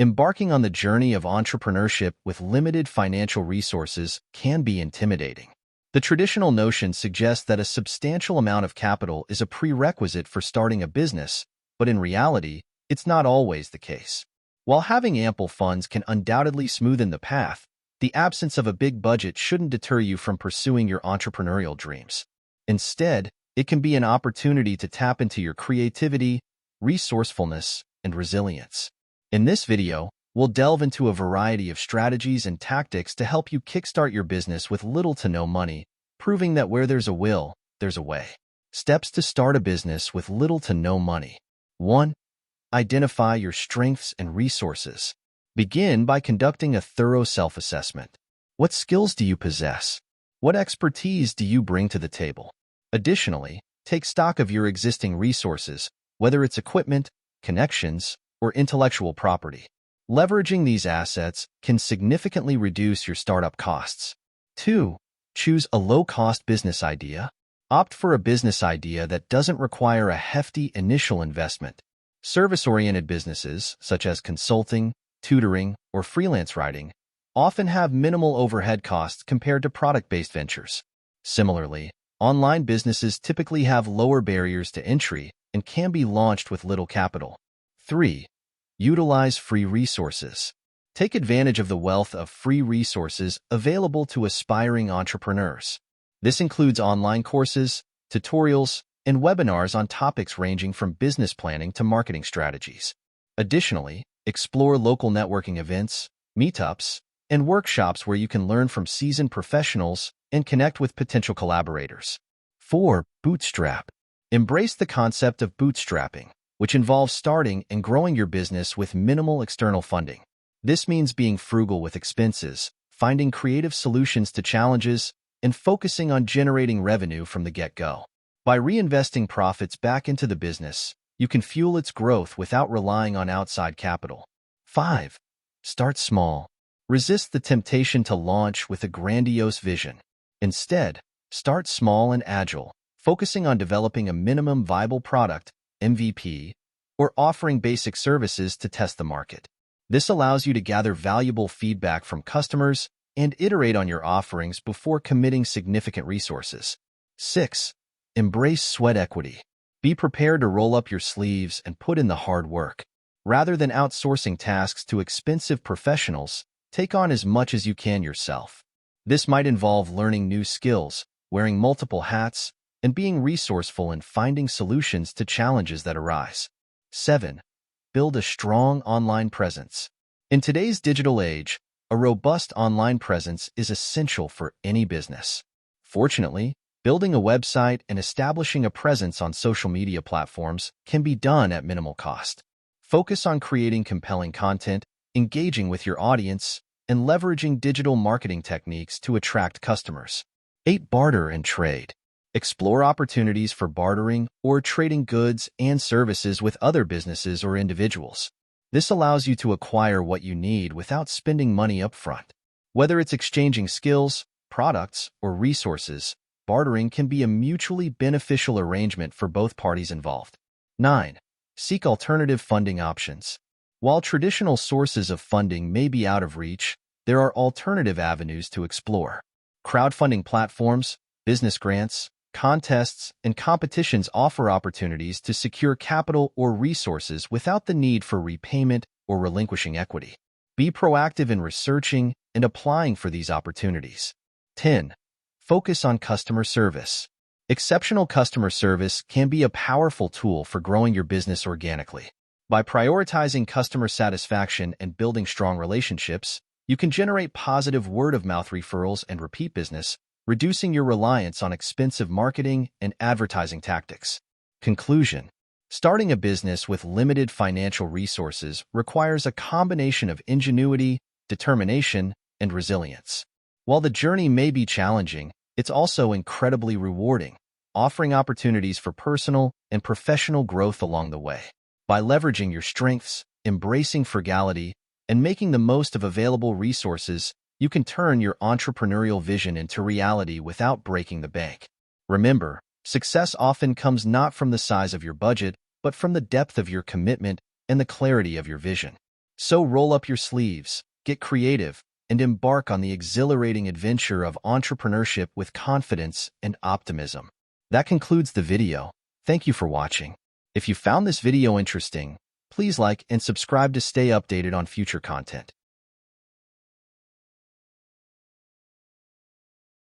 Embarking on the journey of entrepreneurship with limited financial resources can be intimidating. The traditional notion suggests that a substantial amount of capital is a prerequisite for starting a business, but in reality, it's not always the case. While having ample funds can undoubtedly smoothen the path, the absence of a big budget shouldn't deter you from pursuing your entrepreneurial dreams. Instead, it can be an opportunity to tap into your creativity, resourcefulness, and resilience. In this video, we'll delve into a variety of strategies and tactics to help you kickstart your business with little to no money, proving that where there's a will, there's a way. Steps to start a business with little to no money. 1. Identify your strengths and resources. Begin by conducting a thorough self-assessment. What skills do you possess? What expertise do you bring to the table? Additionally, take stock of your existing resources, whether it's equipment, connections, or intellectual property. Leveraging these assets can significantly reduce your startup costs. 2. Choose a low-cost business idea. Opt for a business idea that doesn't require a hefty initial investment. Service-oriented businesses, such as consulting, tutoring, or freelance writing, often have minimal overhead costs compared to product-based ventures. Similarly, online businesses typically have lower barriers to entry and can be launched with little capital. 3. Utilize free resources. Take advantage of the wealth of free resources available to aspiring entrepreneurs. This includes online courses, tutorials, and webinars on topics ranging from business planning to marketing strategies. Additionally, explore local networking events, meetups, and workshops where you can learn from seasoned professionals and connect with potential collaborators. 4. Bootstrap. Embrace the concept of bootstrapping, which involves starting and growing your business with minimal external funding. This means being frugal with expenses, finding creative solutions to challenges, and focusing on generating revenue from the get-go. By reinvesting profits back into the business, you can fuel its growth without relying on outside capital. 5. Start small. Resist the temptation to launch with a grandiose vision. Instead, start small and agile, focusing on developing a minimum viable product, MVP, or offering basic services to test the market. This allows you to gather valuable feedback from customers and iterate on your offerings before committing significant resources. 6. Embrace sweat equity. Be prepared to roll up your sleeves and put in the hard work. Rather than outsourcing tasks to expensive professionals, take on as much as you can yourself. This might involve learning new skills, wearing multiple hats, and being resourceful in finding solutions to challenges that arise. 7. Build a strong online presence. In today's digital age, a robust online presence is essential for any business. Fortunately, building a website and establishing a presence on social media platforms can be done at minimal cost. Focus on creating compelling content, engaging with your audience, and leveraging digital marketing techniques to attract customers. 8. Barter and trade. Explore opportunities for bartering or trading goods and services with other businesses or individuals. This allows you to acquire what you need without spending money upfront. Whether it's exchanging skills, products, or resources, bartering can be a mutually beneficial arrangement for both parties involved. 9. Seek alternative funding options. While traditional sources of funding may be out of reach, there are alternative avenues to explore. Crowdfunding platforms, business grants, contests, and competitions offer opportunities to secure capital or resources without the need for repayment or relinquishing equity. Be proactive in researching and applying for these opportunities. 10. Focus on customer service. Exceptional customer service can be a powerful tool for growing your business organically. By prioritizing customer satisfaction and building strong relationships, you can generate positive word-of-mouth referrals and repeat business, reducing your reliance on expensive marketing and advertising tactics. Conclusion: starting a business with limited financial resources requires a combination of ingenuity, determination, and resilience. While the journey may be challenging, it's also incredibly rewarding, offering opportunities for personal and professional growth along the way. By leveraging your strengths, embracing frugality, and making the most of available resources, you can turn your entrepreneurial vision into reality without breaking the bank. Remember, success often comes not from the size of your budget, but from the depth of your commitment and the clarity of your vision. So roll up your sleeves, get creative, and embark on the exhilarating adventure of entrepreneurship with confidence and optimism. That concludes the video. Thank you for watching. If you found this video interesting, please like and subscribe to stay updated on future content.